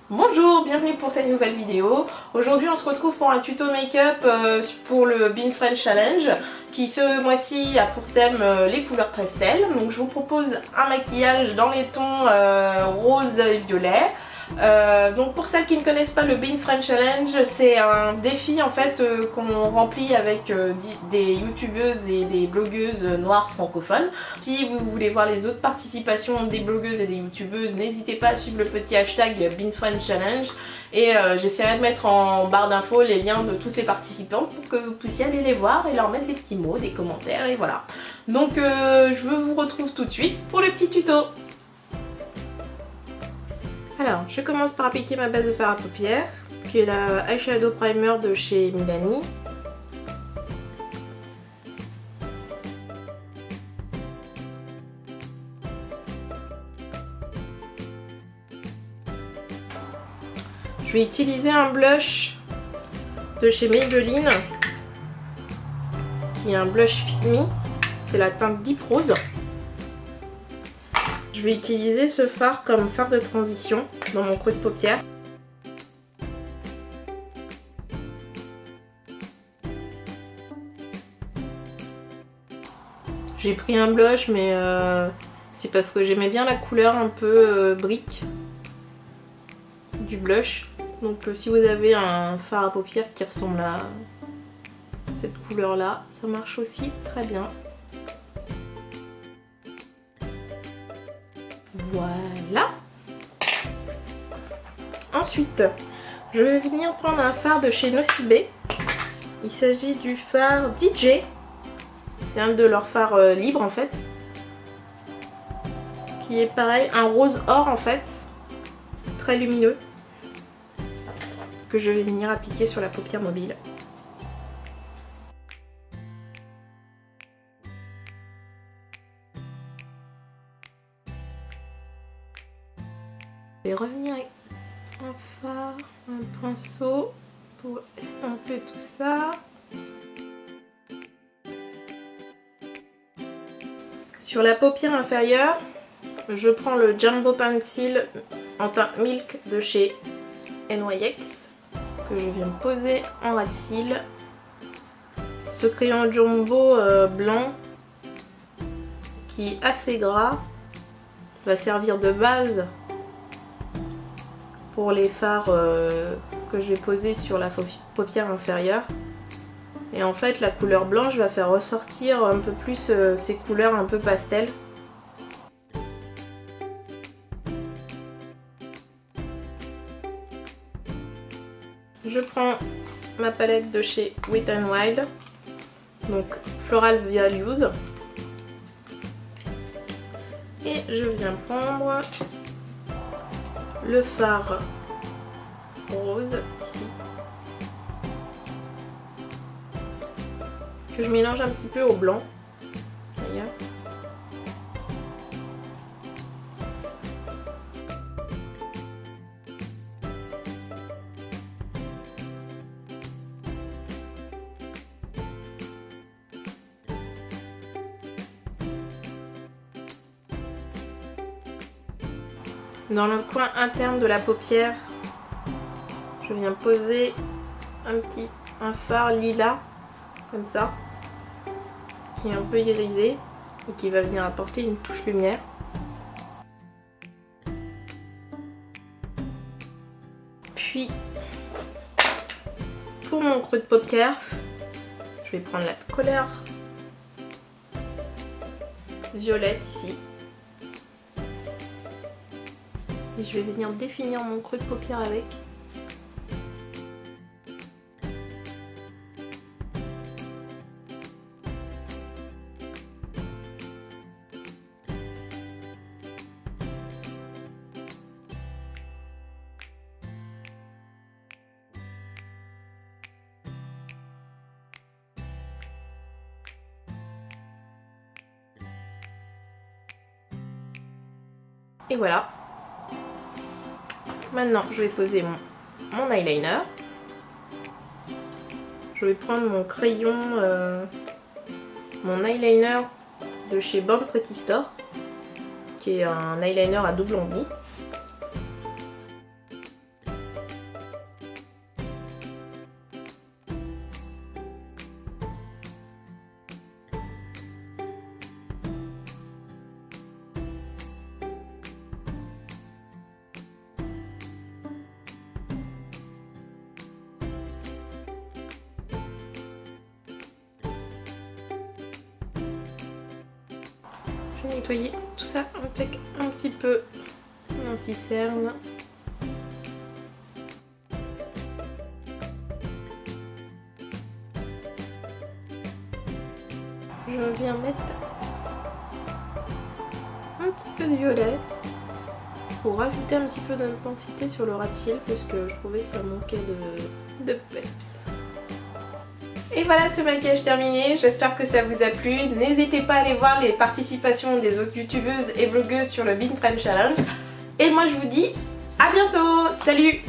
Bonjour, bienvenue pour cette nouvelle vidéo. Aujourd'hui on se retrouve pour un tuto make-up pour le Bean Friends Challenge qui ce mois-ci a pour thème les couleurs pastel. Donc je vous propose un maquillage dans les tons rose et violet. Donc pour celles qui ne connaissent pas le Bean Friends Challenge, c'est un défi en fait qu'on remplit avec des youtubeuses et des blogueuses noires francophones. Si vous voulez voir les autres participations des blogueuses et des youtubeuses, n'hésitez pas à suivre le petit hashtag Bean Friends Challenge et j'essaierai de mettre en barre d'infos les liens de toutes les participantes pour que vous puissiez aller les voir et leur mettre des petits mots, des commentaires et voilà. Donc je vous retrouve tout de suite pour le petit tuto. Alors, je commence par appliquer ma base de fard à paupières, qui est la Eyeshadow Primer de chez Milani. Je vais utiliser un blush de chez Maybelline, qui est un blush Fit Me, c'est la teinte Deep Rose. Je vais utiliser ce fard comme fard de transition dans mon creux de paupière. J'ai pris un blush mais c'est parce que j'aimais bien la couleur un peu brique du blush. Donc si vous avez un fard à paupières qui ressemble à cette couleur là, ça marche aussi très bien. Voilà. Ensuite, je vais venir prendre un fard de chez Nocibé. Il s'agit du fard DJ. C'est un de leurs fards libres en fait. Qui est pareil, un rose or en fait. Très lumineux. Que je vais venir appliquer sur la paupière mobile. Je vais revenir avec un fard, un pinceau pour estomper tout ça. Sur la paupière inférieure, je prends le Jumbo Pencil en teinte Milk de chez NYX que je viens poser en ras de cils. Ce crayon Jumbo blanc qui est assez gras va servir de base pour les fards que je vais poser sur la paupière inférieure. Et en fait la couleur blanche va faire ressortir un peu plus ces couleurs un peu pastel. Je prends ma palette de chez Wet n Wild, donc Floral Values. Et je viens prendre le fard rose ici, que je mélange un petit peu au blanc d'ailleurs. Dans le coin interne de la paupière, je viens poser un fard lilas, comme ça, qui est un peu irisé et qui va venir apporter une touche lumière. Puis, pour mon creux de paupière, je vais prendre la couleur violette ici. Et je vais venir définir mon creux de paupière avec. Et voilà. Maintenant, je vais poser mon eyeliner. Je vais prendre mon crayon, mon eyeliner de chez Bon Pretty Store, qui est un eyeliner à double embout. vais nettoyer tout ça avec un petit peu d'anti-cerne. Je viens mettre un petit peu de violet pour rajouter un petit peu d'intensité sur le ras de cils parce que je trouvais que ça manquait de peps. Et voilà, ce maquillage terminé, j'espère que ça vous a plu. N'hésitez pas à aller voir les participations des autres youtubeuses et blogueuses sur le Bean Friend Challenge. Et moi je vous dis à bientôt, salut!